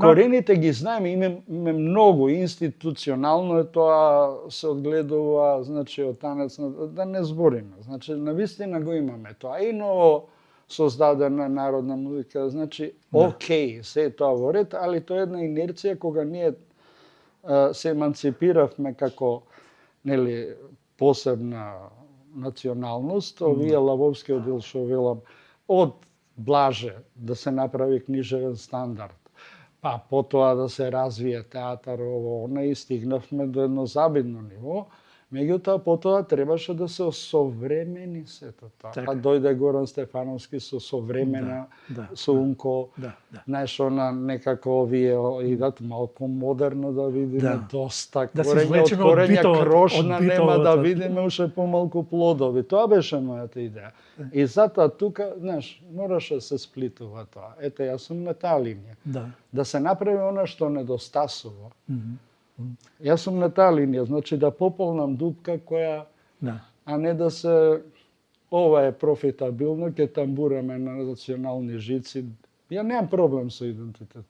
корените ги знаеме, име многу, институционално е тоа, се одгледува, значи, од танец, да не збориме. Значи, навистина го имаме тоа. И ново создадена народна музика, значи, окей, се е тоа во ред, али тоа е една инерција кога ние се еманципиравме како, нели, посебна националност, овие лавовскиот дел што велам, од блаже да се направи книжевен стандард, па потоа да се развие театар, ово, она, и стигнавме до едно забидно ниво. Меѓутоа, потоа требаше да се осовремени сето тоа. Па дојде Горан Стефановски со современа, со Унко, знаеш, она некако овие идат малку модерно да видиме, доста корење, од корења крошна нема да видиме уште помалку плодови. Тоа беше мојата идеја. И затоа тука, знаеш, мораше да се сплитува тоа. Ете, јас сум на таа линија. Да се направи она што недостасува. Јас сум на таа линија, значи да пополнам дупка која, а не да се, ова е профитабилно, ќе тамбураме на национални жици. Ја немам проблем со идентитет.